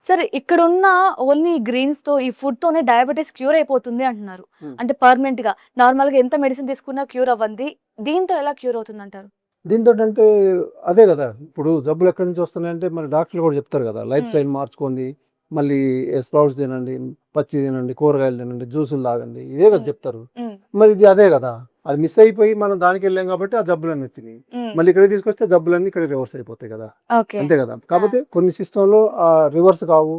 సరే ఇక్కడున్న ఓన్లీ గ్రీన్స్‌తో ఈ ఫుడ్‌తోనే డయాబెటిస్ క్యూర్ అయిపోతుంది అంటున్నారు. హ్మ్. అంటే పర్మనెంట్‌గా. నార్మల్‌గా ఎంత మెడిసిన్ తీసుకున్నా క్యూర్ అవ్వంది. దీంతో ఎలా క్యూర్ అవుతుందంటారు? దీనితోటంటే అదే గదా! ఇప్పుడు జబ్బులు ఎక్కడి నుంచి వస్తున్నాయంటే మరి డాక్టర్లు గూడా చెప్తారు గదా! లైఫ్ హ్మ్. స్టైల్ మార్చుకోండి. మళ్ళీ స్ప్రౌట్స్ తినండి, పచ్చి తినండి, కూరగాయలు తినండి, జ్యూసులు తాగండి. ఇదే గదా హ్మ్. చెప్తారు. హ్మ్. మరి ఇది అదే గదా! అది మిస్ అయిపోయి మనం దానికెళ్ళాం కాబట్టి ఆ జబ్బులన్నీ వచ్చినియి. హ్మ్. మళ్ళీ ఇక్కడికి తీసుకొస్తే జబ్బులన్నీ ఇక్కడ రివర్స్ అయిపోతాయి గదా! ఓకే. అంతే గదా! ఆ! కాపోతే కొన్ని సిస్టమ్‌లో రివర్స్ కావు.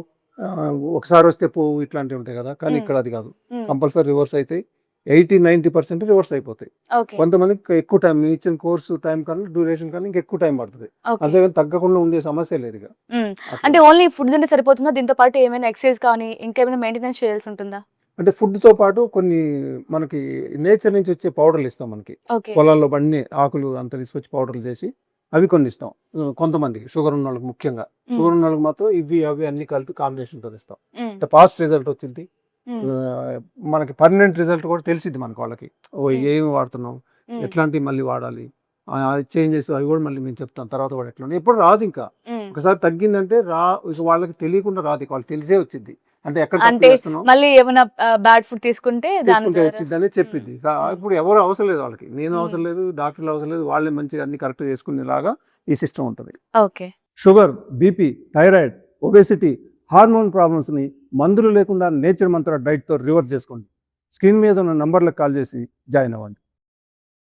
ఒకసారి వస్తే పోవు ఇట్లాంటివి ఉంటాయి గదా! కానీ హ్మ్. ఇక్కడ అది గాదు. హ్మ్. కంపల్సరీ రివర్స్ అయితాయి. 80, 90% రివర్స్ అయిపోతాయి. ఓకే. కొంతమందికి ఎక్కువ టైం మీ ఇచ్చిన కోర్సు టైం కన్నా, డ్యూరేషన్ కన్నా ఇంకెక్కువ టైం పడతది. ఓకే. అంతేగాని తగ్గకుండా ఉండే సమస్య లేదిక. హ్మ్. అట్లా. అంటే ఓన్లీ ఫుడ్ తింటే సరిపోతుందా? దీంతో పాటు ఏమైనా ఎక్సర్‌సైజ్ కానీ, ఇంకేమైనా మెయింటెనెన్స్ చేయాల్సుంటుందా? అంటే ఫుడ్‌తో పాటు కొన్ని మనకి నేచర్ నుంచి వచ్చే పౌడర్‌లు ఇస్తాం మనకి. ఓకే. పొలాల్లో పండినయి ఆకులు అంతా తీసుకొచ్చి పౌడర్‌లు చేసి అవి కొన్ని ఇస్తాం. కొంతమందికి షుగర్ ఉన్నోళ్ళకి ముఖ్యంగా. హ్మ్. షుగర్ ఉన్నోళ్ళకి మాత్రం ఇవి, అవి అన్నీ కలిపి కాంబినేషన్‌తోని ఇస్తాం. హ్మ్. అంటే ఫాస్ట్ రిజల్ట్ వచ్చిద్ది. హ్మ్. మనకి పర్మనెంట్ రిజల్ట్ కూడా తెలిసిద్ది మనకి వాళ్ళకి. ఓహ్! హ్మ్. ఏమి వాడుతున్నాం? హ్మ్. ఎట్లాంటివి మళ్ళీ వాడాలి? చేంజెస్ అవి కూడా మళ్ళీ మేము చెప్తాం. తర్వాత కూడా ఎట్లా ఎప్పుడు రాదింకా. హ్మ్. ఒకసారి తగ్గిందంటే ఇక వాళ్ళకి తెలియకుండా రాదు. ఇక వాళ్ళకి తెలిసే వచ్చిద్ది. అంటే ఎక్కడ తప్పు అంటే చేస్తున్నాం మళ్ళీ ఏమన్నా బ్యాడ్ ఫుడ్ తీసుకుంటే దాని తీసుకుంటే ద్వారా వచ్చిద్దని హ్మ్. చెప్పిద్ది. హ్మ్. ఇప్పుడు ఎవరు అవసరం లేదు వాళ్ళకి. నేను హ్మ్. అవసరం లేదు, డాక్టర్లు అవసరం లేదు. వాళ్ళే మంచిగా అన్ని కరెక్ట్‌గా చేసుకునేలాగా ఈ సిస్టమ్ ఉంటది. Okay. Sugar, BP, thyroid, obesity, hormone ప్రాబ్లమ్స్‌ని మందులు లేకుండా నేచర్ మంత్ర డైట్‌తో రివర్స్ చేసుకోండి. స్క్రీన్ మీద ఉన్న నంబర్‌లకు కాల్ చేసి జాయిన్ అవ్వండి.